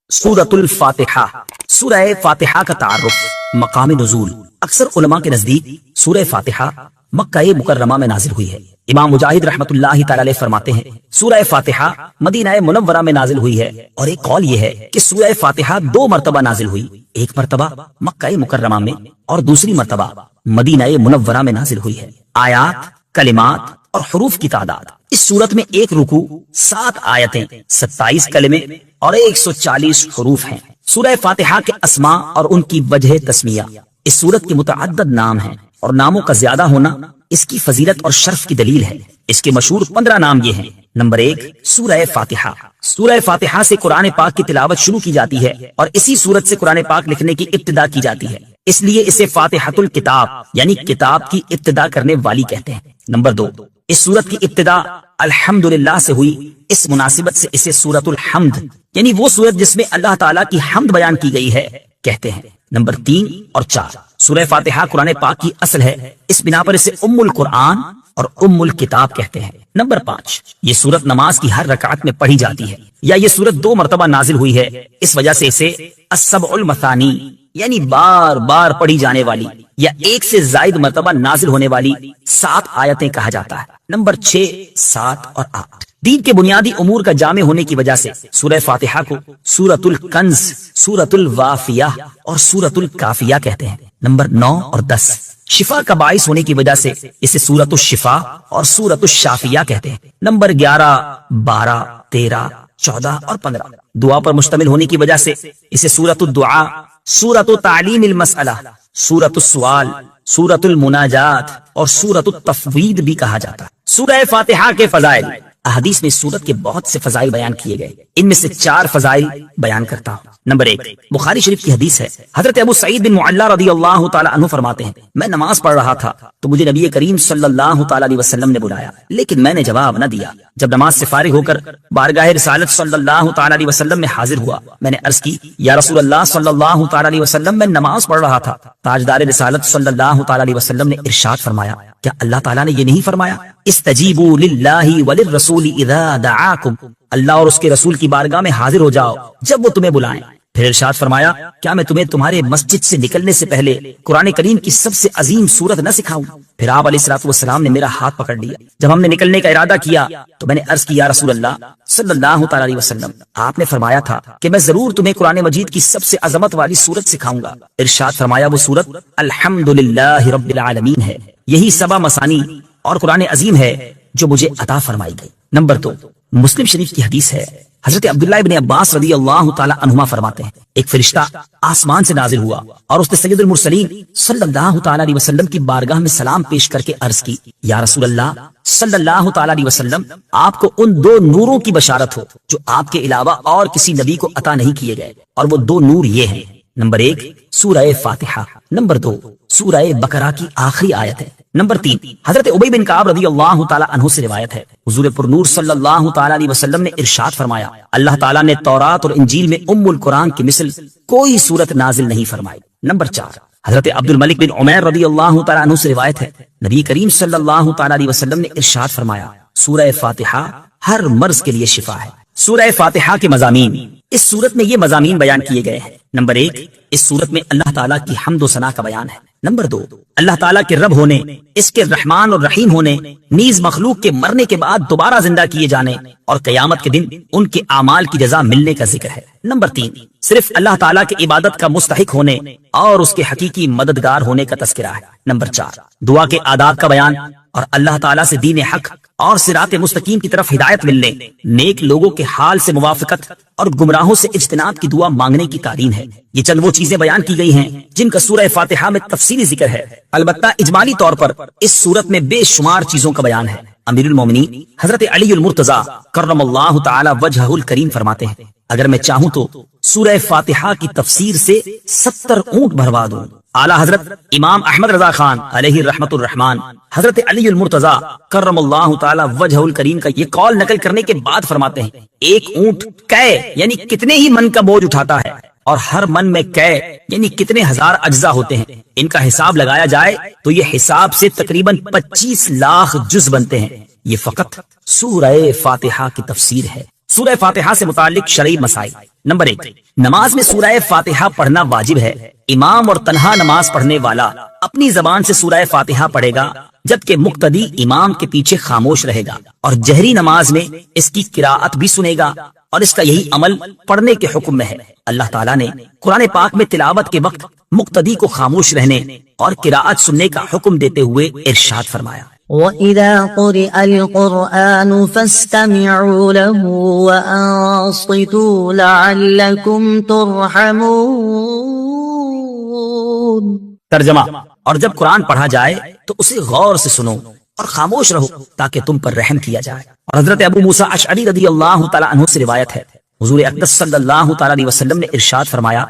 سورۃ الفاتحہ، سورہ فاتحہ کا تعارف، مقام نزول۔ اکثر علماء کے نزدیک سورہ فاتحہ مکہ مکرمہ میں نازل ہوئی ہے۔ امام مجاہد رحمۃ اللہ تعالی علیہ فرماتے ہیں سورہ فاتحہ مدینہ منورہ میں نازل ہوئی ہے، اور ایک قول یہ ہے کہ سورہ فاتحہ 2 مرتبہ نازل ہوئی، ایک مرتبہ مکہ مکرمہ میں اور دوسری مرتبہ مدینہ منورہ میں نازل ہوئی ہے۔ آیات، کلمات اور حروف کی تعداد، اس صورت میں ایک رکوع، 7 آیتیں، 27 کلمے اور 140 حروف ہیں۔ سورہ فاتحہ کے اسماء اور ان کی وجہ تسمیہ، اس سورت کے متعدد نام ہیں اور ناموں کا زیادہ ہونا اس کی فضیلت اور شرف کی دلیل ہے۔ اس کے مشہور 15 نام یہ ہیں۔ نمبر 1، سورہ فاتحہ۔ سورہ فاتحہ سے قرآن پاک کی تلاوت شروع کی جاتی ہے اور اسی سورت سے قرآن پاک لکھنے کی ابتدا کی جاتی ہے، اس لیے اسے فاتحۃ الکتاب یعنی کتاب کی ابتدا کرنے والی کہتے ہیں۔ نمبر 2، اس سورت کی ابتدا الحمدللہ سے ہوئی، اس مناسبت سے اسے سورۃ الحمد یعنی وہ سورت جس میں اللہ تعالیٰ کی حمد بیان کی گئی ہے کہتے ہیں۔ نمبر 3 اور 4، سورہ فاتحہ قرآن پاک کی اصل ہے، اس بنا پر اسے ام القرآن اور ام الکتاب کہتے ہیں۔ نمبر 5، یہ سورت نماز کی ہر رکعت میں پڑھی جاتی ہے، یا یہ سورت 2 مرتبہ نازل ہوئی ہے، اس وجہ سے اسے السبع المثانی یعنی بار بار پڑھی جانے والی یا ایک سے زائد مرتبہ نازل ہونے والی 7 آیتیں کہا جاتا ہے۔ نمبر 6، 7 اور 8، دین کے بنیادی امور کا جامع ہونے کی وجہ سے سورہ فاتحہ کو سورۃ الکنز، سورۃ الوافیہ اور سورۃ الکافیہ کہتے ہیں۔ نمبر 9 اور 10، شفا کا باعث ہونے کی وجہ سے اسے سورۃ الشفا اور سورۃ الشافیہ کہتے ہیں۔ نمبر 11، 12، 13، 14 اور 15، دعا پر مشتمل ہونے کی وجہ سے اسے سورۃ الدعاء، سورۃ تعلیم المسئلہ، سورۃ السوال، سورۃ المناجات اور سورۃ التفویض بھی کہا جاتا ہے۔ سورہ فاتحہ کے فضائل، احادیث میں اس سورت کے بہت سے فضائل بیان کیے گئے، ان میں سے 4 فضائل بیان کرتا ہوں۔ نمبر 1، بخاری شریف کی حدیث ہے، حضرت ابو سعید بن معلہ رضی اللہ تعالی عنہ فرماتے ہیں، میں نماز پڑھ رہا تھا تو مجھے نبی کریم صلی اللہ تعالی علیہ وسلم نے بلایا، لیکن میں نے جواب نہ دیا۔ جب نماز سے فارغ ہو کر بارگاہ رسالت صلی اللہ تعالی علیہ وسلم میں حاضر ہوا، میں نے عرض کی، یا رسول اللہ صلی اللہ تعالی علیہ وسلم، میں نماز پڑھ رہا تھا۔ تاجدار رسالت صلی اللہ تعالی علیہ وسلم نے ارشاد فرمایا، کیا اللہ تعالیٰ نے یہ نہیں فرمایا، استجیبوا للہ وللرسول اذا دعاکم، اللہ اور اس کے رسول کی بارگاہ میں حاضر ہو جاؤ جب وہ تمہیں بلائیں۔ پھر ارشاد فرمایا، کیا میں تمہیں تمہارے مسجد سے نکلنے سے پہلے قرآن کریم کی سب سے عظیم سورت نہ سکھاؤں؟ پھر آپ علیہ الصلوۃ والسلام نے میرا ہاتھ پکڑ لیا۔ جب ہم نے نکلنے کا ارادہ کیا تو میں نے عرض کی، یا رسول اللہ صلی اللہ تعالی علیہ وسلم، آپ نے فرمایا تھا کہ میں ضرور تمہیں قرآن مجید کی سب سے عظمت والی سورت سکھاؤں گا۔ ارشاد فرمایا، وہ سورت الحمدللہ رب العالمین ہے، یہی 7 مثانی اور قرآن عظیم ہے جو مجھے عطا فرمائی گئی۔ نمبر 2، مسلم شریف کی حدیث ہے، حضرت عبداللہ ابن عباس رضی اللہ تعالی عنہما فرماتے ہیں، ایک فرشتہ آسمان سے نازل ہوا اور اس نے سید المرسلین صلی اللہ تعالی علیہ وسلم کی بارگاہ میں سلام پیش کر کے عرض کی، یا رسول اللہ صلی اللہ تعالی علیہ وسلم، آپ کو ان 2 نوروں کی بشارت ہو جو آپ کے علاوہ اور کسی نبی کو عطا نہیں کیے گئے، اور وہ 2 نور یہ ہیں، نمبر 1 سورہ فاتحہ، نمبر 2 سورہ بقرہ کی آخری آیت ہے، نمبر 3 حضرت ابی بن کعب رضی اللہ تعالی عنہ سے روایت ہے، حضور پر نور صلی اللہ تعالی علیہ وسلم نے ارشاد فرمایا، اللہ تعالیٰ نے تورات اور انجیل میں ام القرآن کی مثل کوئی سورت نازل نہیں فرمائی۔ نمبر 4 حضرت عبد الملک بن عمیر رضی اللہ تعالی عنہ سے روایت ہے، نبی کریم صلی اللہ تعالی علیہ وسلم نے ارشاد فرمایا، سورہ فاتحہ ہر مرض کے لیے شفا ہے۔ سورہ فاتحہ کے مضامین، اس سورت میں یہ مضامین بیان کیے گئے ہیں۔ نمبر 1، اس سورت میں اللہ تعالیٰ کی حمد و ثنا کا بیان ہے۔ نمبر 2، اللہ تعالیٰ کے رب ہونے، اس کے رحمان اور رحیم ہونے، نیز مخلوق کے مرنے کے بعد دوبارہ زندہ کیے جانے اور قیامت کے دن ان کے اعمال کی جزا ملنے کا ذکر ہے۔ نمبر 3، صرف اللہ تعالیٰ کی عبادت کا مستحق ہونے اور اس کے حقیقی مددگار ہونے کا تذکرہ ہے۔ نمبر 4، دعا کے آداب کا بیان اور اللہ تعالیٰ سے دین حق اور صراط مستقیم کی طرف ہدایت ملنے، نیک لوگوں کے حال سے موافقت اور گمراہوں سے اجتناب کی دعا مانگنے کی تعلیم ہے۔ یہ چند وہ چیزیں بیان کی گئی ہیں جن کا سورہ فاتحہ میں تفصیلی ذکر ہے، البتہ اجمالی طور پر اس سورت میں بے شمار چیزوں کا بیان ہے۔ امیر المومنین حضرت علی المرتضیٰ کرم اللہ تعالی وجہہ الکریم فرماتے ہیں، اگر میں چاہوں تو سورہ فاتحہ کی تفسیر سے 70 اونٹ بھروا دوں۔ اعلیٰ حضرت امام احمد رضا خان علیہ رحمت الرحمان حضرت علی المرتضیٰ کرم اللہ تعالی وجہ الکریم کا یہ قول نقل کرنے کے بعد فرماتے ہیں، ایک اونٹ کئے یعنی کتنے ہی من کا بوجھ اٹھاتا ہے، اور ہر من میں کئے یعنی کتنے ہزار اجزاء ہوتے ہیں، ان کا حساب لگایا جائے تو یہ حساب سے تقریباً 25 لاکھ جز بنتے ہیں۔ یہ فقط سورہ فاتحہ کی تفسیر ہے۔ سورہ فاتحہ سے متعلق شرعی مسائل۔ نمبر 1، نماز میں سورہ فاتحہ پڑھنا واجب ہے۔ امام اور تنہا نماز پڑھنے والا اپنی زبان سے سورہ فاتحہ پڑھے گا، جبکہ مقتدی امام کے پیچھے خاموش رہے گا، اور جہری نماز میں اس کی قراءت بھی سنے گا، اور اس کا یہی عمل پڑھنے کے حکم میں ہے۔ اللہ تعالیٰ نے قرآن پاک میں تلاوت کے وقت مقتدی کو خاموش رہنے اور قراءت سننے کا حکم دیتے ہوئے ارشاد فرمایا، وَإِذَا قُرِئَ الْقُرْآنُ فَاسْتَمِعُوا لَهُ وَأَنصِتُوا لَعَلَّكُمْ تُرْحَمُونَ۔ ترجمہ، اور جب قرآن پڑھا جائے تو اسے غور سے سنو اور خاموش رہو تاکہ تم پر رحم کیا جائے۔ اور حضرت ابو موسیٰ اشعری رضی اللہ تعالیٰ عنہ سے روایت ہے، حضور اقدس صلی اللہ تعالیٰ علیہ وسلم نے ارشاد فرمایا،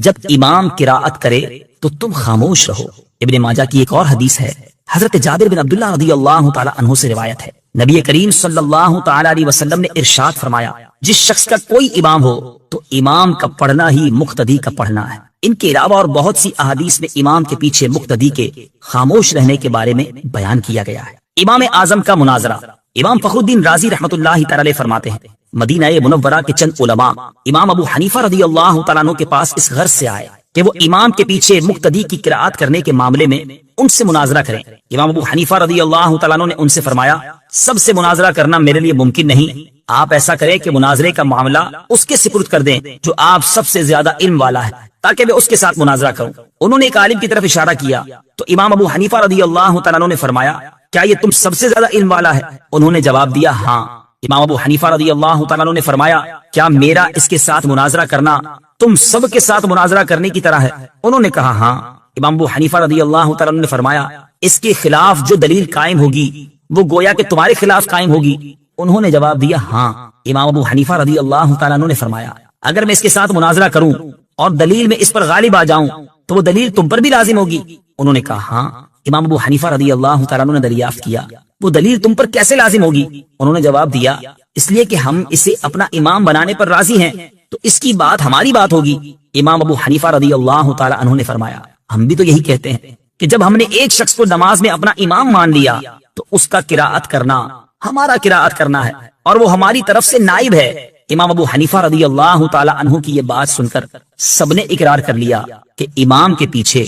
جب امام قراءت کرے تو تم خاموش رہو۔ ابن ماجہ کی ایک اور حدیث ہے، حضرت جابر بن عبداللہ رضی اللہ تعالیٰ عنہ سے روایت ہے، نبی کریم صلی اللہ تعالیٰ علیہ وسلم نے ارشاد فرمایا، جس شخص کا کوئی امام ہو تو امام کا پڑھنا ہی مقتدی کا پڑھنا ہے۔ ان کے علاوہ اور بہت سی احادیث میں امام کے پیچھے مقتدی کے خاموش رہنے کے بارے میں بیان کیا گیا ہے۔ امام اعظم کا مناظرہ۔ امام فخر الدین رازی رحمۃ اللہ تعالی علیہ فرماتے ہیں، مدینہ منورہ کے چند علماء امام ابو حنیفہ رضی اللہ تعالیٰ عنہ کے پاس اس غرض سے آئے کہ وہ امام کے پیچھے مقتدی کی قراءت کرنے کے معاملے میں ان سے مناظرہ کریں۔ امام ابو حنیفہ رضی اللہ تعالیٰ عنہ نے ان سے فرمایا، سب سے مناظرہ کرنا میرے لیے ممکن نہیں، آپ ایسا کریں کہ مناظرے کا معاملہ اس کے سپرد کر دیں جو آپ سب سے زیادہ علم والا ہے، تاکہ میں اس کے ساتھ مناظرہ کروں۔ انہوں نے ایک عالم کی طرف اشارہ کیا تو امام ابو حنیفہ رضی اللہ تعالیٰ عنہ نے فرمایا، کیا یہ تم سب سے زیادہ علم والا ہے؟ انہوں نے جواب دیا، ہاں۔ امام ابو حنیفہ رضی اللہ تعالیٰ عنہ نے فرمایا، کیا میرا اس کے ساتھ مناظرہ کرنا تم سب کے ساتھ مناظرہ کرنے کی طرح ہے؟ انہوں نے کہا، ہاں۔ امام ابو حنیفہ رضی اللہ تعالیٰ عنہ نے فرمایا، اس کے خلاف جو دلیل قائم ہوگی وہ گویا کہ تمہارے خلاف قائم ہوگی؟ انہوں نے جواب دیا، ہاں۔ امام ابو حنیفہ رضی اللہ تعالیٰ عنہ نے فرمایا، اگر میں اس کے ساتھ مناظرہ کروں اور دلیل میں اس پر غالب آ جاؤں تو وہ دلیل تم پر بھی لازم ہوگی؟ انہوں نے کہا، ہاں۔ امام ابو حنیفہ رضی اللہ تعالیٰ عنہ نے دریافت کیا، وہ دلیل تم پر کیسے لازم ہوگی؟ انہوں نے جواب دیا، اس لیے کہ ہم اسے اپنا امام بنانے پر راضی ہیں تو اس کی بات ہماری بات ہوگی۔ امام ابو حنیفہ رضی اللہ تعالیٰ عنہ نے فرمایا، ہم بھی تو یہی کہتے ہیں کہ جب ہم نے ایک شخص کو نماز میں اپنا امام مان لیا تو اس کا قراءت کرنا ہمارا قراءت کرنا ہے اور وہ ہماری طرف سے نائب ہے۔ امام ابو حنیفہ رضی اللہ تعالی عنہ کی یہ بات سن کر سب نے اقرار کر لیا کہ امام کے پیچھے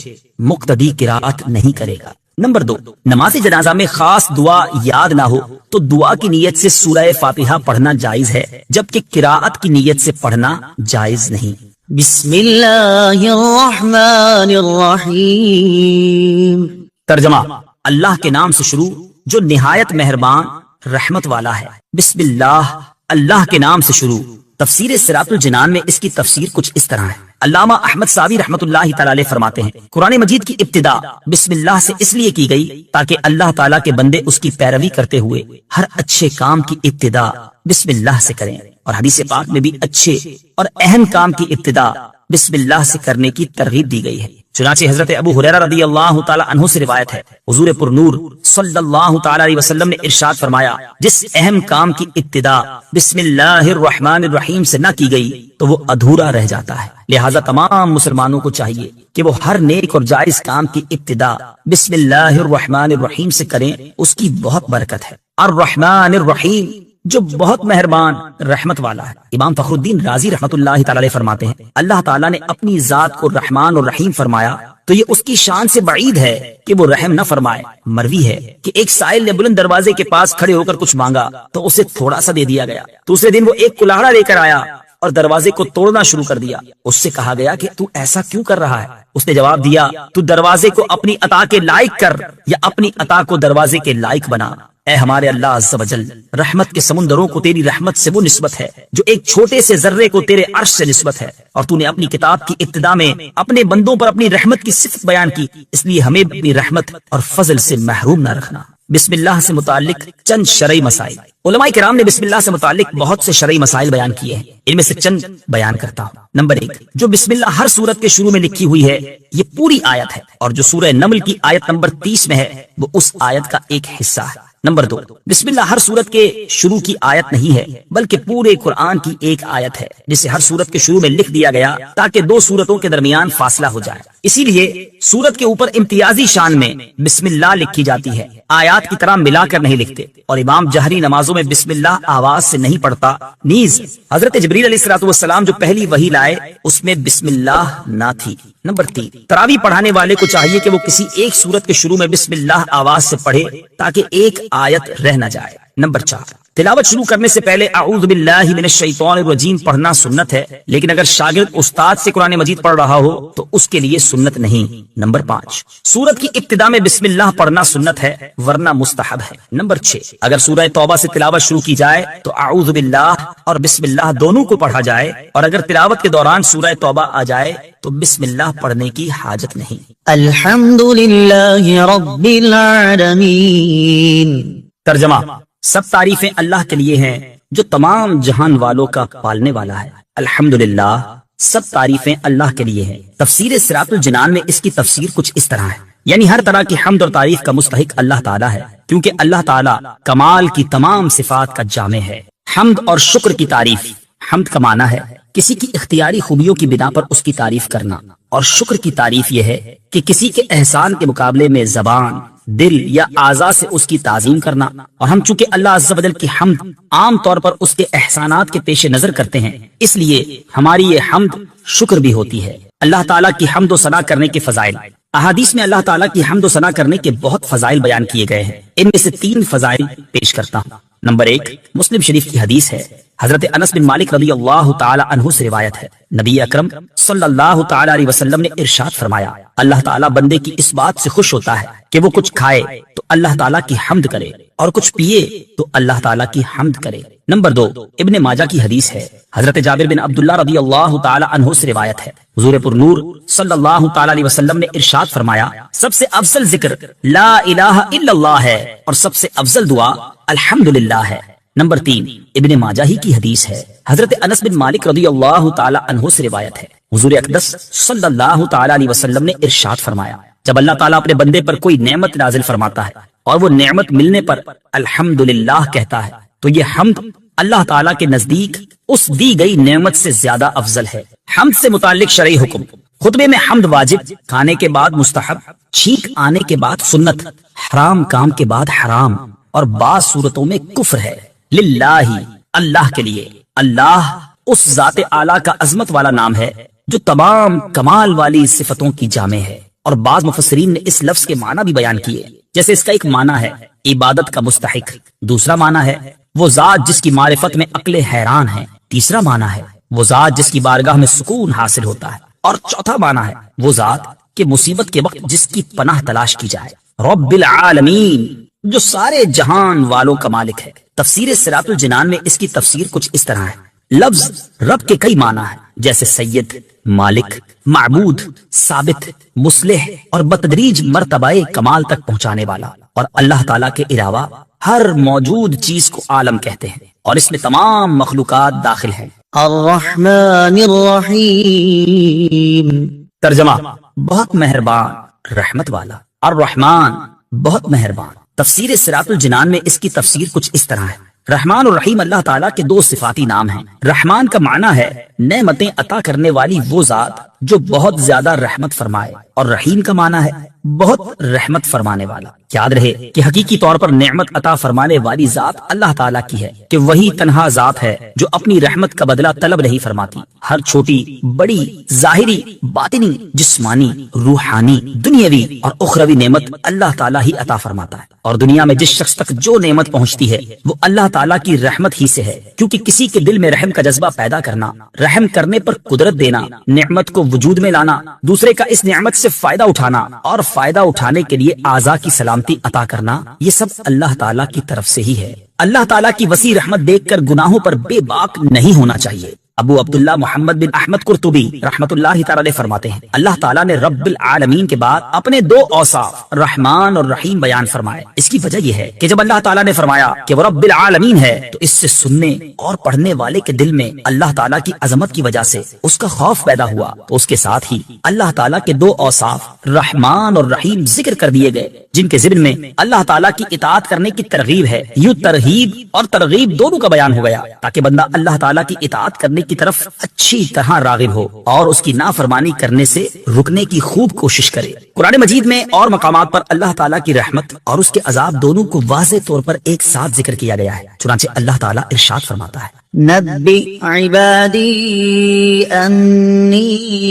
مقتدی قراءت نہیں کرے گا۔ نمبر 2، نماز جنازہ میں خاص دعا یاد نہ ہو تو دعا کی نیت سے سورہ فاتحہ پڑھنا جائز ہے، جبکہ قراءت کی نیت سے پڑھنا جائز نہیں۔ بسم اللہ الرحمن الرحیم۔ ترجمہ، اللہ کے نام سے شروع جو نہایت مہربان رحمت والا ہے۔ بسم اللہ، اللہ کے نام سے شروع۔ تفسیر صراط الجنان میں اس کی تفسیر کچھ اس طرح ہے۔ علامہ احمد صابی رحمت اللہ تعالی علیہ فرماتے ہیں، قرآن مجید کی ابتدا بسم اللہ سے اس لیے کی گئی تاکہ اللہ تعالیٰ کے بندے اس کی پیروی کرتے ہوئے ہر اچھے کام کی ابتدا بسم اللہ سے کریں، اور حدیث پاک میں بھی اچھے اور اہم کام کی ابتدا بسم اللہ سے کرنے کی ترغیب دی گئی ہے۔ چنانچہ حضرت ابو ہریرہ رضی اللہ تعالی عنہ سے روایت ہے، حضور پر نور صلی اللہ تعالی علیہ وسلم نے ارشاد فرمایا، جس اہم کام کی ابتدا بسم اللہ الرحمن الرحیم سے نہ کی گئی تو وہ ادھورا رہ جاتا ہے۔ لہٰذا تمام مسلمانوں کو چاہیے کہ وہ ہر نیک اور جائز کام کی ابتدا بسم اللہ الرحمن الرحیم سے کریں، اس کی بہت برکت ہے۔ الرحمن الرحیم، جو بہت مہربان رحمت والا ہے۔ امام فخر الدین رازی رحمت اللہ تعالی علیہ فرماتے ہیں، اللہ تعالیٰ نے اپنی ذات کو رحمان اور رحیم فرمایا تو یہ اس کی شان سے بعید ہے کہ وہ رحم نہ فرمائے۔ مروی ہے کہ ایک سائل نے بلند دروازے کے پاس کھڑے ہو کر کچھ مانگا تو اسے تھوڑا سا دے دیا گیا۔ دوسرے دن وہ ایک کلاڑا لے کر آیا اور دروازے کو توڑنا شروع کر دیا۔ اس سے کہا گیا کہ تو ایسا کیوں کر رہا ہے؟ اس نے جواب دیا، تو دروازے کو اپنی عطا کے لائق کر یا اپنی عطا کو دروازے کے لائق بنا۔ اے ہمارے اللہ عز و جل، رحمت کے سمندروں کو تیری رحمت سے وہ نسبت ہے جو ایک چھوٹے سے ذرے کو تیرے عرش سے نسبت ہے، اور تو نے اپنی کتاب کی ابتدا میں اپنے بندوں پر اپنی رحمت کی صفت بیان کی، اس لیے ہمیں اپنی رحمت اور فضل سے محروم نہ رکھنا۔ بسم اللہ سے متعلق چند شرعی مسائل۔ علماء کرام نے بسم اللہ سے متعلق بہت سے شرعی مسائل بیان کیے ہیں، ان میں سے چند بیان کرتا ہوں۔ نمبر 1، جو بسم اللہ ہر سورت کے شروع میں لکھی ہوئی ہے یہ پوری آیت ہے، اور جو سورہ نمل کی آیت نمبر 30 میں ہے وہ اس آیت کا ایک حصہ ہے۔ نمبر 2، بسم اللہ ہر سورت کے شروع کی آیت نہیں ہے بلکہ پورے قرآن کی ایک آیت ہے جسے ہر سورت کے شروع میں لکھ دیا گیا تاکہ دو سورتوں کے درمیان فاصلہ ہو جائے، اسی لیے سورت کے اوپر امتیازی شان میں بسم اللہ لکھی جاتی ہے، آیات کی طرح ملا کر نہیں لکھتے، اور امام جہری نمازوں میں بسم اللہ آواز سے نہیں پڑھتا۔ نیز حضرت جبریل علیہ الصلوۃ والسلام جو پہلی وحی لائے اس میں بسم اللہ نہ تھی۔ نمبر 3، تراویح پڑھانے والے کو چاہیے کہ وہ کسی ایک سورت کے شروع میں بسم اللہ آواز سے پڑھے تاکہ ایک آیت رہ نہ جائے۔ نمبر 4، تلاوت شروع کرنے سے پہلے اعوذ باللہ من الشیطان الرجیم پڑھنا سنت ہے، لیکن اگر شاگرد استاد سے قرآن مجید پڑھ رہا ہو تو اس کے لیے سنت نہیں۔ نمبر 5، سورت کی ابتدا میں بسم اللہ پڑھنا سنت ہے ورنہ مستحب ہے۔ نمبر 6، اگر سورہ توبہ سے تلاوت شروع کی جائے تو اعوذ باللہ اور بسم اللہ دونوں کو پڑھا جائے، اور اگر تلاوت کے دوران سورہ توبہ آ جائے تو بسم اللہ پڑھنے کی حاجت نہیں۔ الحمد للہ رب العالمین۔ ترجمہ، سب تعریفیں اللہ کے لیے ہیں جو تمام جہان والوں کا پالنے والا ہے۔ الحمدللہ، سب تعریفیں اللہ کے لیے ہیں۔ تفسیر صراط الجنان میں اس کی تفسیر کچھ اس طرح ہے، یعنی ہر طرح کی حمد اور تعریف کا مستحق اللہ تعالیٰ ہے، کیونکہ اللہ تعالیٰ کمال کی تمام صفات کا جامع ہے۔ حمد اور شکر کی تعریف۔ حمد کا معنی ہے کسی کی اختیاری خوبیوں کی بنا پر اس کی تعریف کرنا، اور شکر کی تعریف یہ ہے کہ کسی کے احسان کے مقابلے میں زبان، دل یا اعضاء سے اس کی تعظیم کرنا۔ اور ہم چونکہ اللہ عز و جل کی حمد عام طور پر اس کے احسانات کے پیش نظر کرتے ہیں، اس لیے ہماری یہ حمد شکر بھی ہوتی ہے۔ اللہ تعالیٰ کی حمد و ثنا کرنے کے فضائل۔ احادیث میں اللہ تعالیٰ کی حمد و ثنا کرنے کے بہت فضائل بیان کیے گئے ہیں، ان میں سے 3 فضائل پیش کرتا ہوں۔ نمبر 1، مسلم شریف کی حدیث ہے، حضرت انس بن مالک رضی اللہ تعالی عنہ سے روایت ہے، نبی اکرم صلی اللہ تعالی علیہ وسلم نے ارشاد فرمایا، اللہ تعالیٰ بندے کی اس بات سے خوش ہوتا ہے کہ وہ کچھ کھائے تو اللہ تعالیٰ کی حمد کرے، اور کچھ پیے تو اللہ تعالیٰ کی حمد کرے۔ نمبر 2، ابن ماجہ کی حدیث ہے، حضرت جابر بن عبداللہ رضی اللہ تعالی عنہ سے روایت ہے، حضور پر نور صلی اللہ تعالی علیہ وسلم نے ارشاد فرمایا، سب سے افضل ذکر لا الہ الا اللہ ہے، اور سب سے افضل دعا الحمدللہ ہے۔ نمبر 3، ابن ماجہ ہی کی حدیث ہے، حضرت انس بن مالک رضی اللہ تعالی عنہ سے روایت ہے، حضور اقدس صلی اللہ تعالی علیہ وسلم نے ارشاد فرمایا، جب اللہ تعالیٰ اپنے بندے پر کوئی نعمت نازل فرماتا ہے اور وہ نعمت ملنے پر الحمدللہ کہتا ہے تو یہ حمد اللہ تعالیٰ کے نزدیک اس دی گئی نعمت سے زیادہ افضل ہے۔ حمد سے متعلق شرعی حکم۔ خطبے میں حمد واجب، کھانے کے بعد مستحب، چھینک آنے کے بعد سنت، حرام کام کے بعد حرام، اور بعض صورتوں میں کفر ہے۔ للہ، اللہ کے لیے۔ اللہ اس ذات اعلیٰ کا عظمت والا نام ہے جو تمام کمال والی صفتوں کی جامع ہے، اور بعض مفسرین نے اس لفظ کے معنی بھی بیان کیے، جیسے اس کا ایک معنی ہے عبادت کا مستحق، دوسرا معنی ہے وہ ذات جس کی معرفت میں عقل حیران ہے، تیسرا معنی ہے وہ ذات جس کی بارگاہ میں سکون حاصل ہوتا ہے، اور چوتھا معنی ہے وہ ذات کہ مصیبت کے وقت جس کی پناہ تلاش کی جائے۔ رب العالمین، جو سارے جہان والوں کا مالک ہے۔ تفسیر صراط الجنان میں اس کی تفسیر کچھ اس طرح ہے، لفظ رب کے کئی معنی ہیں، جیسے سید، مالک، معبود، ثابت، مصلح، اور بتدریج مرتبہ کمال تک پہنچانے والا، اور اللہ تعالیٰ کے علاوہ ہر موجود چیز کو عالم کہتے ہیں، اور اس میں تمام مخلوقات داخل ہیں۔ الرحمن الرحیم۔ ترجمہ، بہت مہربان، رحمت والا۔ الرحمن، بہت مہربان۔ تفسیر صراط الجنان میں اس کی تفسیر کچھ اس طرح ہے، رحمان اور رحیم اللہ تعالیٰ کے 2 صفاتی نام ہیں۔ رحمان کا معنی ہے نعمتیں عطا کرنے والی وہ ذات جو بہت زیادہ رحمت فرمائے، اور رحیم کا معنی ہے بہت رحمت فرمانے والا۔ یاد رہے کہ حقیقی طور پر نعمت عطا فرمانے والی ذات اللہ تعالیٰ کی ہے، کہ وہی تنہا ذات ہے جو اپنی رحمت کا بدلہ طلب نہیں فرماتی۔ ہر چھوٹی بڑی، ظاہری، باطنی، جسمانی، روحانی، دنیاوی اور اخروی نعمت اللہ تعالیٰ ہی عطا فرماتا ہے، اور دنیا میں جس شخص تک جو نعمت پہنچتی ہے وہ اللہ تعالیٰ کی رحمت ہی سے ہے، کیونکہ کسی کے دل میں رحم کا جذبہ پیدا کرنا، رحم کرنے پر قدرت دینا، نعمت کو وجود میں لانا، دوسرے کا اس نعمت سے فائدہ اٹھانا، اور فائدہ اٹھانے کے لیے اعضاء کی سلامتی عطا کرنا، یہ سب اللہ تعالیٰ کی طرف سے ہی ہے۔ اللہ تعالیٰ کی وسیع رحمت دیکھ کر گناہوں پر بے باک نہیں ہونا چاہیے۔ ابو عبداللہ محمد بن احمد قرطبی رحمت اللہ تعالی علیہ فرماتے ہیں، اللہ تعالیٰ نے رب العالمین کے بعد اپنے 2 اوصاف رحمان اور رحیم بیان فرمائے۔ اس کی وجہ یہ ہے کہ جب اللہ تعالیٰ نے فرمایا کہ وہ رب العالمین ہے تو اس سے سننے اور پڑھنے والے کے دل میں اللہ تعالیٰ کی عظمت کی وجہ سے اس کا خوف پیدا ہوا، تو اس کے ساتھ ہی اللہ تعالیٰ کے 2 اوصاف رحمان اور رحیم ذکر کر دیے گئے، جن کے ضمن میں اللہ تعالیٰ کی اطاعت کرنے کی ترغیب ہے۔ یوں ترغیب اور ترغیب دونوں کا بیان ہو گیا، تاکہ بندہ اللہ تعالیٰ کی اطاعت کرنے کی طرف اچھی طرح راغب ہو اور اس کی نافرمانی کرنے سے رکنے کی خوب کوشش کرے۔ قرآن مجید میں اور مقامات پر اللہ تعالیٰ کی رحمت اور اس کے عذاب دونوں کو واضح طور پر ایک ساتھ ذکر کیا گیا ہے۔ چنانچہ اللہ تعالیٰ ارشاد فرماتا ہے، نبئ عبادی انی